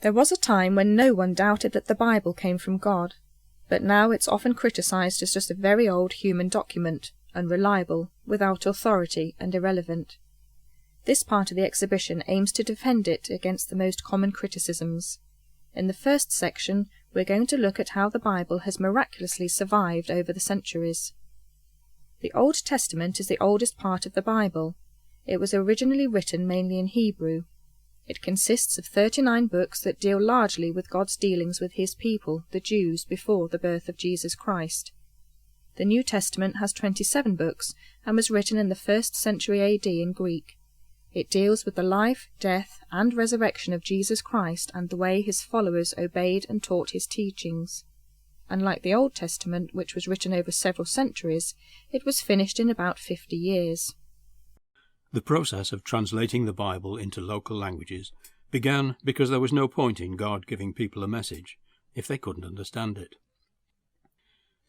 There was a time when no one doubted that the Bible came from God, but now it's often criticised as just a very old human document, unreliable, without authority, and irrelevant. This part of the exhibition aims to defend it against the most common criticisms. In the first section, we're going to look at how the Bible has miraculously survived over the centuries. The Old Testament is the oldest part of the Bible. It was originally written mainly in Hebrew. It consists of 39 books that deal largely with God's dealings with his people, the Jews, before the birth of Jesus Christ. The New Testament has 27 books and was written in the 1st century AD in Greek. It deals with the life, death, and resurrection of Jesus Christ and the way his followers obeyed and taught his teachings. Unlike the Old Testament, which was written over several centuries, it was finished in about 50 years. The process of translating the Bible into local languages began because there was no point in God giving people a message if they couldn't understand it.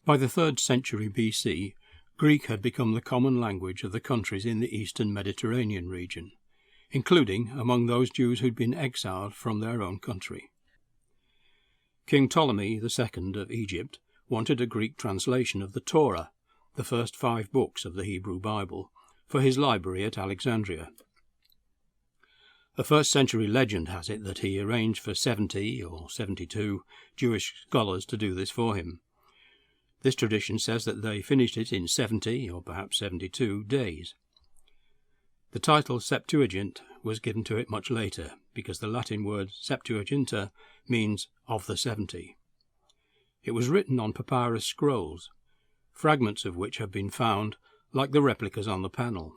By the 3rd century BC, Greek had become the common language of the countries in the eastern Mediterranean region, including among those Jews who'd been exiled from their own country. King Ptolemy II of Egypt wanted a Greek translation of the Torah, the first 5 books of the Hebrew Bible, for his library at Alexandria. A 1st century legend has it that he arranged for 70 or 72 Jewish scholars to do this for him. This tradition says that they finished it in 70 or perhaps 72 days. The title Septuagint was given to it much later, because the Latin word Septuaginta means of the 70. It was written on papyrus scrolls, fragments of which have been found, like the replicas on the panel.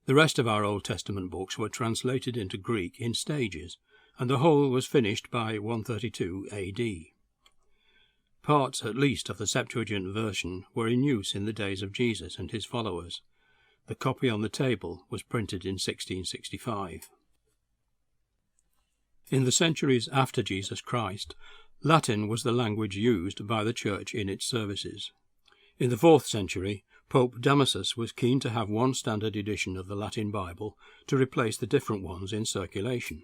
The rest of our Old Testament books were translated into Greek in stages, and the whole was finished by 132 AD. Parts, at least, of the Septuagint version were in use in the days of Jesus and his followers. The copy on the table was printed in 1665. In the centuries after Jesus Christ, Latin was the language used by the Church in its services. In the 4th century, Pope Damasus was keen to have one standard edition of the Latin Bible to replace the different ones in circulation.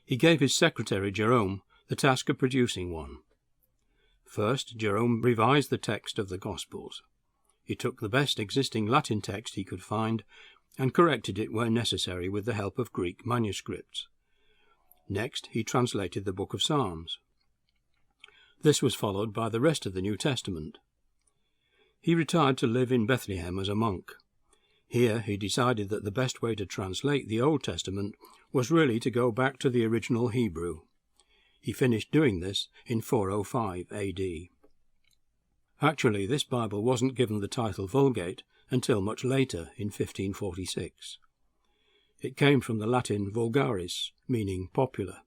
He gave his secretary Jerome the task of producing one. First, Jerome revised the text of the Gospels. He took the best existing Latin text he could find and corrected it where necessary with the help of Greek manuscripts. Next, he translated the Book of Psalms. This was followed by the rest of the New Testament. He retired to live in Bethlehem as a monk. Here he decided that the best way to translate the Old Testament was really to go back to the original Hebrew. He finished doing this in 405 AD. Actually, this Bible wasn't given the title Vulgate until much later, in 1546. It came from the Latin vulgaris, meaning popular.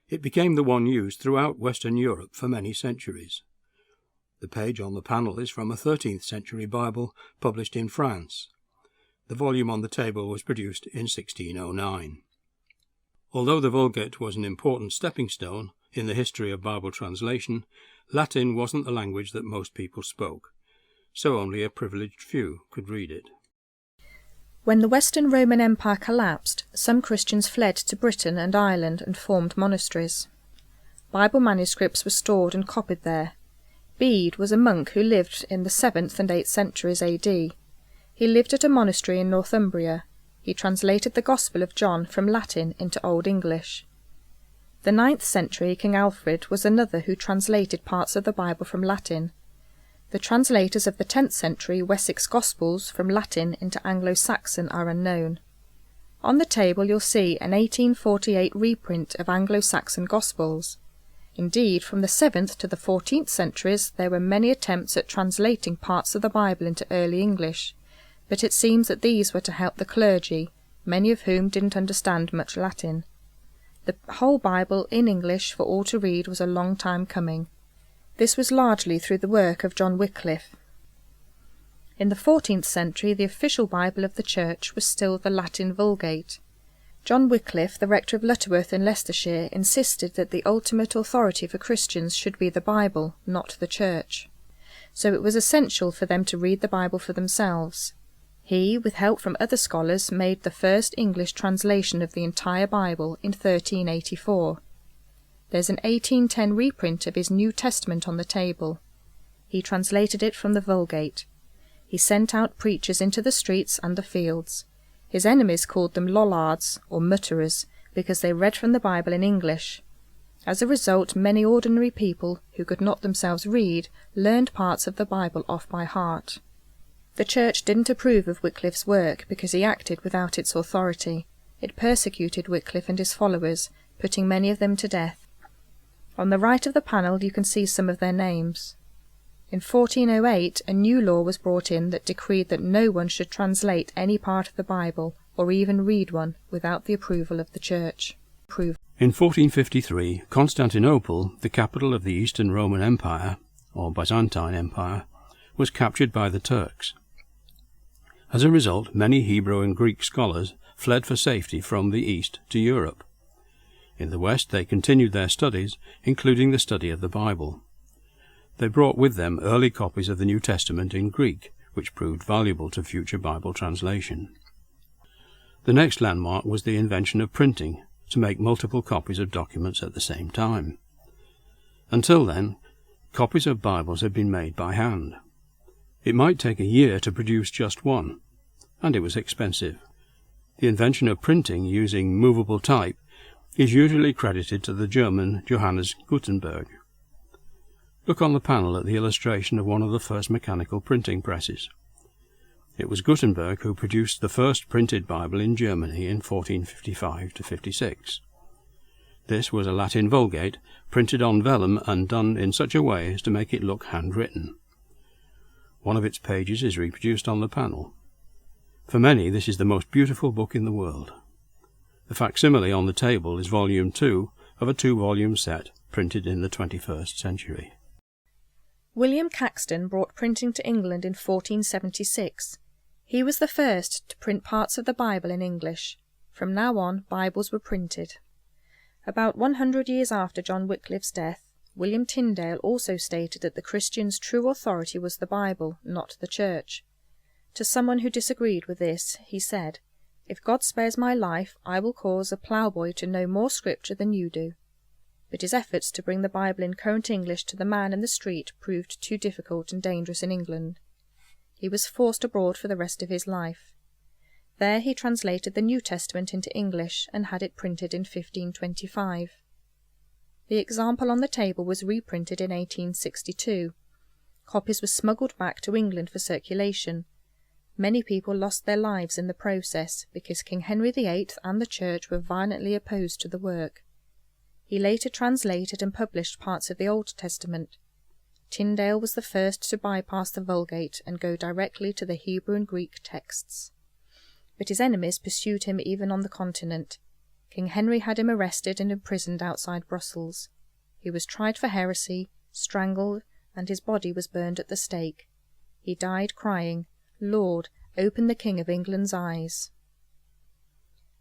It became the one used throughout Western Europe for many centuries. The page on the panel is from a 13th century Bible published in France. The volume on the table was produced in 1609. Although the Vulgate was an important stepping stone in the history of Bible translation, Latin wasn't the language that most people spoke, so only a privileged few could read it. When the Western Roman Empire collapsed, some Christians fled to Britain and Ireland and formed monasteries. Bible manuscripts were stored and copied there. Bede was a monk who lived in the 7th and 8th centuries AD. He lived at a monastery in Northumbria. He translated the Gospel of John from Latin into Old English. The 9th century King Alfred was another who translated parts of the Bible from Latin. The translators of the 10th century Wessex Gospels from Latin into Anglo-Saxon are unknown. On the table you'll see an 1848 reprint of Anglo-Saxon Gospels. Indeed, from the 7th to the 14th centuries there were many attempts at translating parts of the Bible into early English, but it seems that these were to help the clergy, many of whom didn't understand much Latin. The whole Bible in English for all to read was a long time coming. This was largely through the work of John Wycliffe. In the 14th century the official Bible of the Church was still the Latin Vulgate. John Wycliffe, the rector of Lutterworth in Leicestershire, insisted that the ultimate authority for Christians should be the Bible, not the Church. So it was essential for them to read the Bible for themselves. He, with help from other scholars, made the first English translation of the entire Bible in 1384. There's an 1810 reprint of his New Testament on the table. He translated it from the Vulgate. He sent out preachers into the streets and the fields. His enemies called them lollards, or mutterers, because they read from the Bible in English. As a result, many ordinary people, who could not themselves read, learned parts of the Bible off by heart. The Church didn't approve of Wycliffe's work because he acted without its authority. It persecuted Wycliffe and his followers, putting many of them to death. On the right of the panel you can see some of their names. In 1408 a new law was brought in that decreed that no one should translate any part of the Bible, or even read one, without the approval of the Church. In 1453, Constantinople, the capital of the Eastern Roman Empire, or Byzantine Empire, was captured by the Turks. As a result, many Hebrew and Greek scholars fled for safety from the East to Europe. In the West they continued their studies, including the study of the Bible. They brought with them early copies of the New Testament in Greek, which proved valuable to future Bible translation. The next landmark was the invention of printing, to make multiple copies of documents at the same time. Until then, copies of Bibles had been made by hand. It might take a year to produce just one, and it was expensive. The invention of printing using movable type is usually credited to the German Johannes Gutenberg. Look on the panel at the illustration of one of the first mechanical printing presses. It was Gutenberg who produced the first printed Bible in Germany in 1455–56. This was a Latin Vulgate, printed on vellum and done in such a way as to make it look handwritten. One of its pages is reproduced on the panel. For many, this is the most beautiful book in the world. The facsimile on the table is volume 2 of a 2-volume set printed in the 21st century. William Caxton brought printing to England in 1476. He was the first to print parts of the Bible in English. From now on, Bibles were printed. About 100 years after John Wycliffe's death, William Tyndale also stated that the Christian's true authority was the Bible, not the Church. To someone who disagreed with this, he said, "If God spares my life, I will cause a ploughboy to know more Scripture than you do." But his efforts to bring the Bible in current English to the man in the street proved too difficult and dangerous in England. He was forced abroad for the rest of his life. There he translated the New Testament into English and had it printed in 1525. The example on the table was reprinted in 1862. Copies were smuggled back to England for circulation. Many people lost their lives in the process because King Henry VIII and the Church were violently opposed to the work. He later translated and published parts of the Old Testament. Tyndale was the first to bypass the Vulgate and go directly to the Hebrew and Greek texts. But his enemies pursued him even on the continent. King Henry had him arrested and imprisoned outside Brussels. He was tried for heresy, strangled, and his body was burned at the stake. He died crying, "Lord, open the King of England's eyes."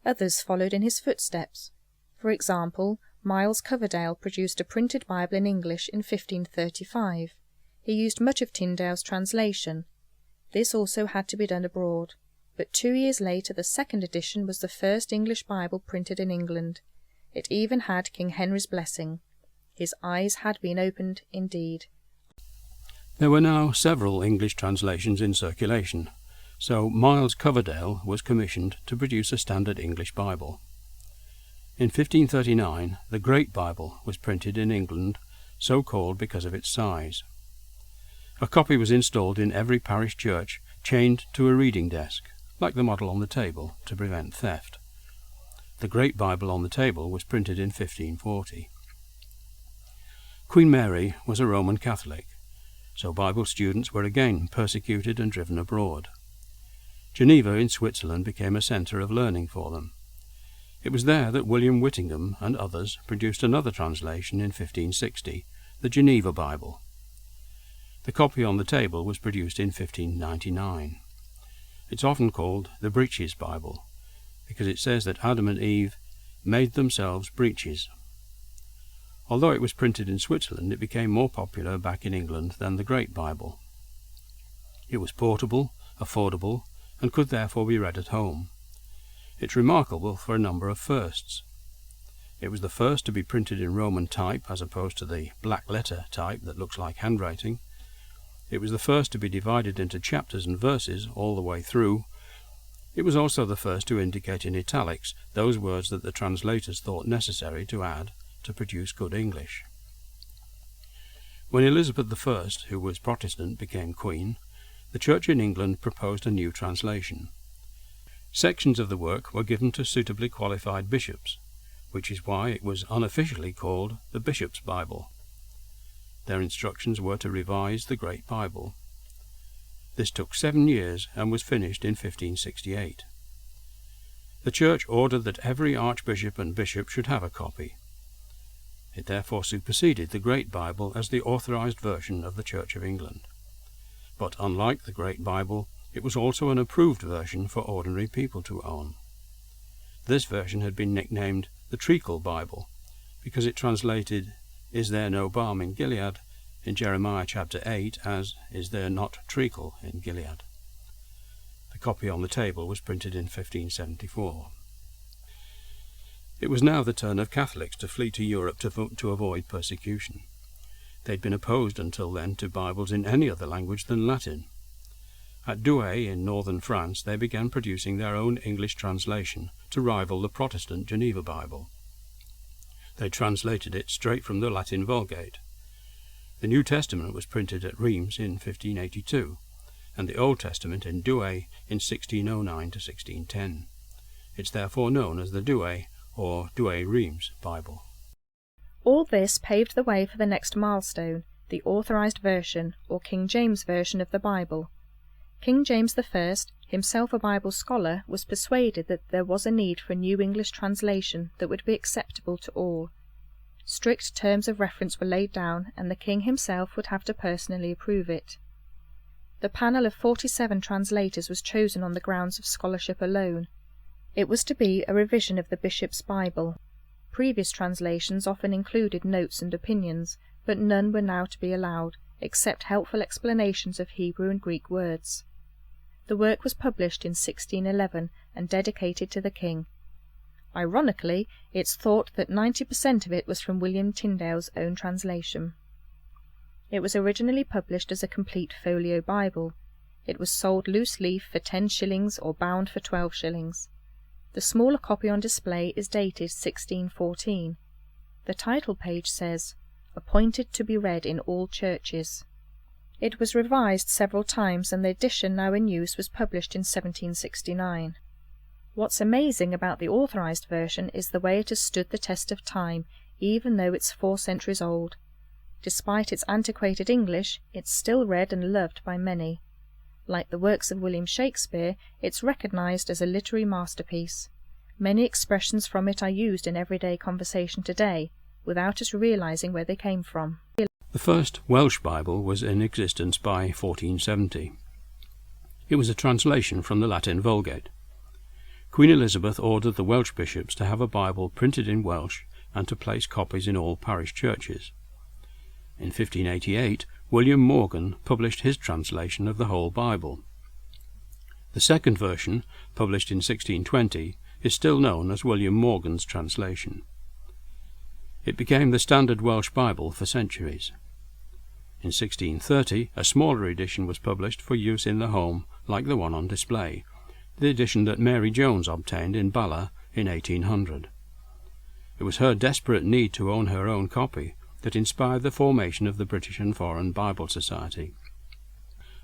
Others followed in his footsteps. For example, Miles Coverdale produced a printed Bible in English in 1535. He used much of Tyndale's translation. This also had to be done abroad, but 2 years later the second edition was the first English Bible printed in England. It even had King Henry's blessing. His eyes had been opened indeed. There were now several English translations in circulation, so Miles Coverdale was commissioned to produce a standard English Bible. In 1539, the Great Bible was printed in England, so called because of its size. A copy was installed in every parish church, chained to a reading desk, like the model on the table, to prevent theft. The Great Bible on the table was printed in 1540. Queen Mary was a Roman Catholic, so Bible students were again persecuted and driven abroad. Geneva in Switzerland became a centre of learning for them. It was there that William Whittingham and others produced another translation in 1560, the Geneva Bible. The copy on the table was produced in 1599. It's often called the Breeches Bible, because it says that Adam and Eve made themselves breeches. Although it was printed in Switzerland, it became more popular back in England than the Great Bible. It was portable, affordable, and could therefore be read at home. It's remarkable for a number of firsts. It was the first to be printed in Roman type as opposed to the black letter type that looks like handwriting. It was the first to be divided into chapters and verses all the way through. It was also the first to indicate in italics those words that the translators thought necessary to add to produce good English. When Elizabeth I, who was Protestant, became Queen, the Church in England proposed a new translation. Sections of the work were given to suitably qualified bishops, which is why it was unofficially called the Bishop's Bible. Their instructions were to revise the Great Bible. This took 7 years and was finished in 1568. The Church ordered that every archbishop and bishop should have a copy. It therefore superseded the Great Bible as the authorized version of the Church of England. But unlike the Great Bible, it was also an approved version for ordinary people to own. This version had been nicknamed the Treacle Bible because it translated, "Is there no balm in Gilead?" in Jeremiah chapter 8 as, "Is there not treacle in Gilead?" The copy on the table was printed in 1574. It was now the turn of Catholics to flee to Europe to avoid persecution. They'd been opposed until then to Bibles in any other language than Latin. At Douai in northern France they began producing their own English translation to rival the Protestant Geneva Bible. They translated it straight from the Latin Vulgate. The New Testament was printed at Rheims in 1582, and the Old Testament in Douai in 1609 to 1610. It's therefore known as the Douai or Douai-Rheims Bible. All this paved the way for the next milestone, the Authorized Version, or King James Version of the Bible. King James I, himself a Bible scholar, was persuaded that there was a need for a new English translation that would be acceptable to all. Strict terms of reference were laid down, and the king himself would have to personally approve it. The panel of 47 translators was chosen on the grounds of scholarship alone. It was to be a revision of the Bishop's Bible. Previous translations often included notes and opinions, but none were now to be allowed, except helpful explanations of Hebrew and Greek words. The work was published in 1611 and dedicated to the king. Ironically, it's thought that 90% of it was from William Tyndale's own translation. It was originally published as a complete folio Bible. It was sold loose leaf for 10 shillings or bound for 12 shillings. The smaller copy on display is dated 1614. The title page says, "Appointed to be read in all churches." It was revised several times, and the edition now in use was published in 1769. What's amazing about the Authorized Version is the way it has stood the test of time, even though it's 4 centuries old. Despite its antiquated English, it's still read and loved by many. Like the works of William Shakespeare, it's recognized as a literary masterpiece. Many expressions from it are used in everyday conversation today, without us realizing where they came from. The first Welsh Bible was in existence by 1470. It was a translation from the Latin Vulgate. Queen Elizabeth ordered the Welsh bishops to have a Bible printed in Welsh and to place copies in all parish churches. In 1588, William Morgan published his translation of the whole Bible. The second version, published in 1620, is still known as William Morgan's translation. It became the standard Welsh Bible for centuries. In 1630, a smaller edition was published for use in the home, like the one on display, the edition that Mary Jones obtained in Bala in 1800. It was her desperate need to own her own copy that inspired the formation of the British and Foreign Bible Society.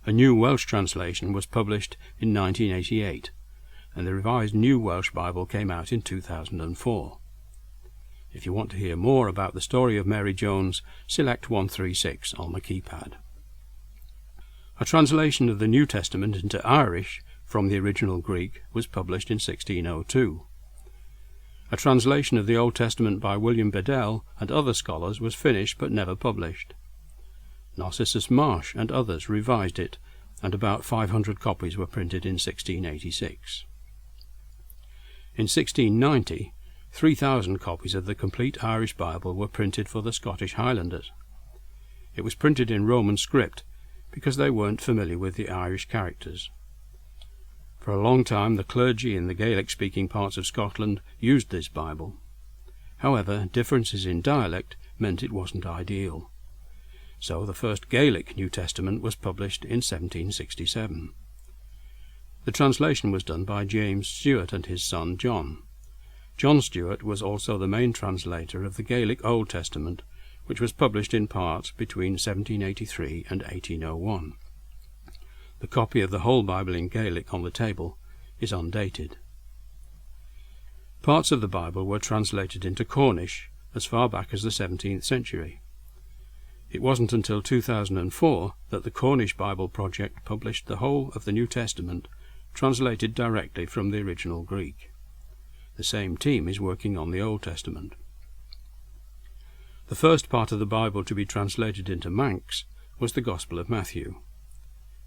A new Welsh translation was published in 1988, and the revised New Welsh Bible came out in 2004. If you want to hear more about the story of Mary Jones, select 136 on the keypad. A translation of the New Testament into Irish from the original Greek was published in 1602. A translation of the Old Testament by William Bedell and other scholars was finished but never published. Narcissus Marsh and others revised it, and about 500 copies were printed in 1686. In 1690, 3,000 copies of the complete Irish Bible were printed for the Scottish Highlanders. It was printed in Roman script because they weren't familiar with the Irish characters. For a long time the clergy in the Gaelic-speaking parts of Scotland used this Bible. However, differences in dialect meant it wasn't ideal. So the first Gaelic New Testament was published in 1767. The translation was done by James Stewart and his son John. John Stewart was also the main translator of the Gaelic Old Testament, which was published in part between 1783 and 1801. The copy of the whole Bible in Gaelic on the table is undated. Parts of the Bible were translated into Cornish as far back as the 17th century. It wasn't until 2004 that the Cornish Bible Project published the whole of the New Testament, translated directly from the original Greek. The same team is working on the Old Testament. The first part of the Bible to be translated into Manx was the Gospel of Matthew.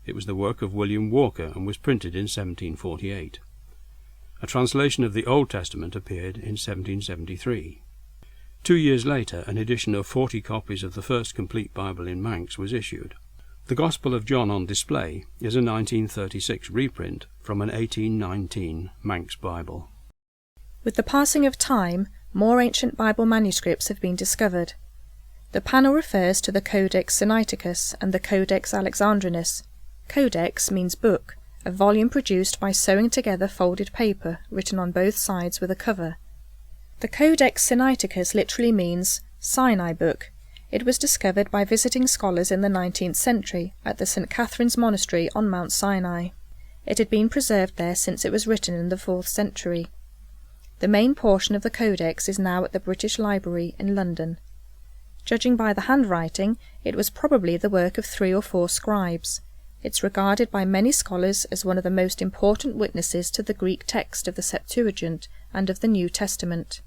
It was the work of William Walker and was printed in 1748. A translation of the Old Testament appeared in 1773. 2 years later, an edition of 40 copies of the first complete Bible in Manx was issued. The Gospel of John on display is a 1936 reprint from an 1819 Manx Bible. With the passing of time, more ancient Bible manuscripts have been discovered. The panel refers to the Codex Sinaiticus and the Codex Alexandrinus. Codex means book, a volume produced by sewing together folded paper written on both sides with a cover. The Codex Sinaiticus literally means Sinai book. It was discovered by visiting scholars in the 19th century at the St. Catherine's Monastery on Mount Sinai. It had been preserved there since it was written in the 4th century. The main portion of the Codex is now at the British Library in London. Judging by the handwriting, it was probably the work of 3 or 4 scribes. It's regarded by many scholars as one of the most important witnesses to the Greek text of the Septuagint and of the New Testament.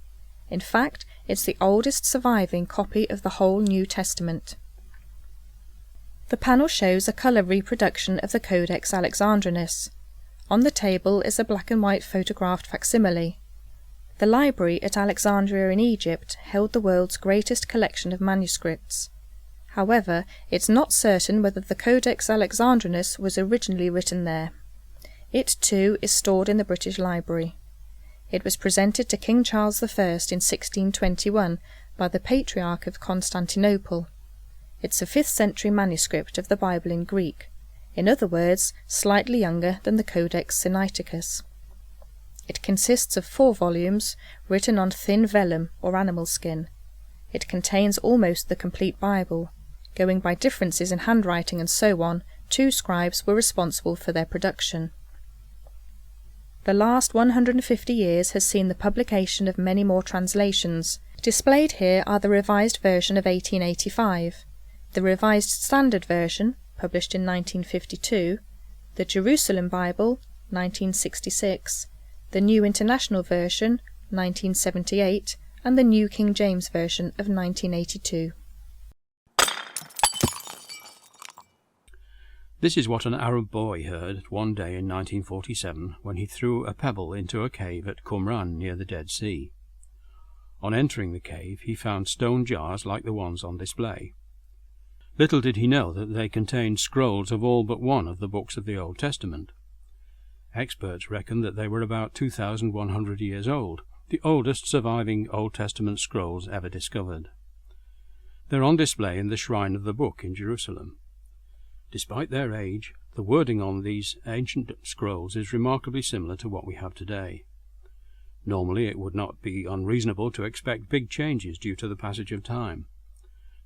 In fact, it's the oldest surviving copy of the whole New Testament. The panel shows a colour reproduction of the Codex Alexandrinus. On the table is a black and white photographed facsimile. The library at Alexandria in Egypt held the world's greatest collection of manuscripts. However, it's not certain whether the Codex Alexandrinus was originally written there. It, too, is stored in the British Library. It was presented to King Charles I in 1621 by the Patriarch of Constantinople. It's a 5th century manuscript of the Bible in Greek, in other words, slightly younger than the Codex Sinaiticus. It consists of 4 volumes, written on thin vellum or animal skin. It contains almost the complete Bible. Going by differences in handwriting and so on, 2 scribes were responsible for their production. The last 150 years has seen the publication of many more translations. Displayed here are the Revised Version of 1885, the Revised Standard Version, published in 1952, the Jerusalem Bible, 1966, the New International Version, 1978, and the New King James Version of 1982. This is what an Arab boy heard one day in 1947 when he threw a pebble into a cave at Qumran near the Dead Sea. On entering the cave, he found stone jars like the ones on display. Little did he know that they contained scrolls of all but one of the books of the Old Testament. Experts reckon that they were about 2,100 years old, the oldest surviving Old Testament scrolls ever discovered. They're on display in the Shrine of the Book in Jerusalem. Despite their age, the wording on these ancient scrolls is remarkably similar to what we have today. Normally it would not be unreasonable to expect big changes due to the passage of time.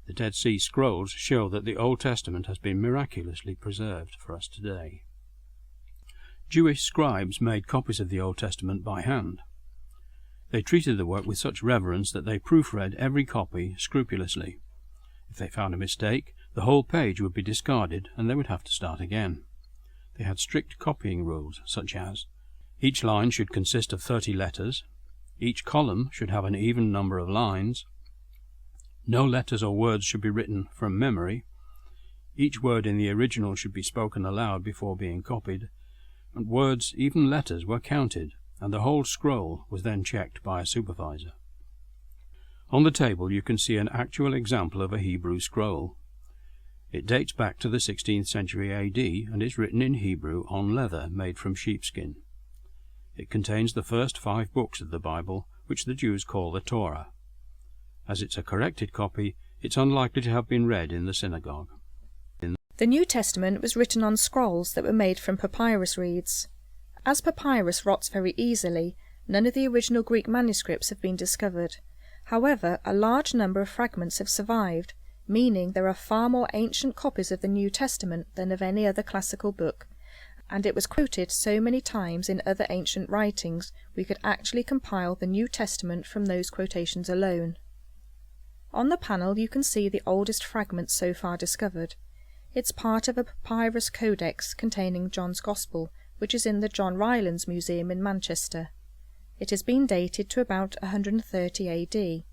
The Dead Sea Scrolls show that the Old Testament has been miraculously preserved for us today. Jewish scribes made copies of the Old Testament by hand. They treated the work with such reverence that they proofread every copy scrupulously. If they found a mistake, the whole page would be discarded and they would have to start again. They had strict copying rules, such as each line should consist of 30 letters, each column should have an even number of lines, no letters or words should be written from memory, each word in the original should be spoken aloud before being copied, and words, even letters, were counted, and the whole scroll was then checked by a supervisor. On the table you can see an actual example of a Hebrew scroll. It dates back to the 16th century AD and is written in Hebrew on leather made from sheepskin. It contains the first 5 books of the Bible, which the Jews call the Torah. As it's a corrected copy, it's unlikely to have been read in the synagogue. The New Testament was written on scrolls that were made from papyrus reeds. As papyrus rots very easily, none of the original Greek manuscripts have been discovered. However, a large number of fragments have survived, meaning there are far more ancient copies of the New Testament than of any other classical book, and it was quoted so many times in other ancient writings we could actually compile the New Testament from those quotations alone. On the panel you can see the oldest fragment so far discovered. It's part of a papyrus codex containing John's Gospel, which is in the John Rylands Museum in Manchester. It has been dated to about 130 AD.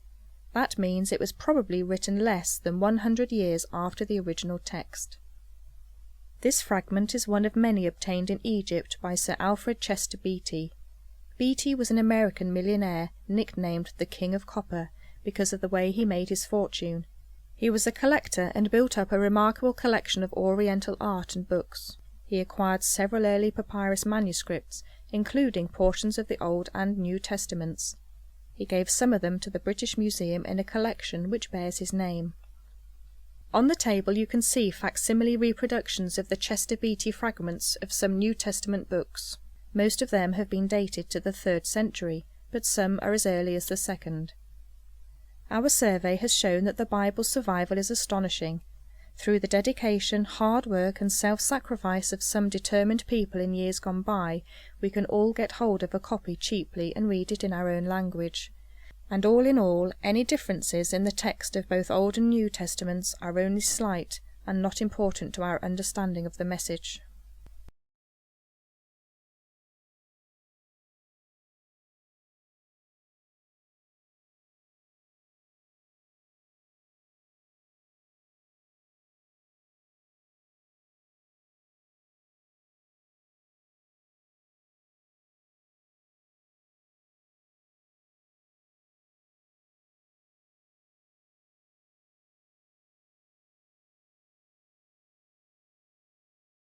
That means it was probably written less than 100 years after the original text. This fragment is one of many obtained in Egypt by Sir Alfred Chester Beatty. Beatty was an American millionaire nicknamed the King of Copper because of the way he made his fortune. He was a collector and built up a remarkable collection of Oriental art and books. He acquired several early papyrus manuscripts, including portions of the Old and New Testaments. He gave some of them to the British Museum in a collection which bears his name. On the table you can see facsimile reproductions of the Chester Beatty fragments of some New Testament books. Most of them have been dated to the 3rd century, but some are as early as the 2nd. Our survey has shown that the Bible's survival is astonishing. Through the dedication, hard work and self-sacrifice of some determined people in years gone by, we can all get hold of a copy cheaply and read it in our own language. And all in all, any differences in the text of both Old and New Testaments are only slight and not important to our understanding of the message.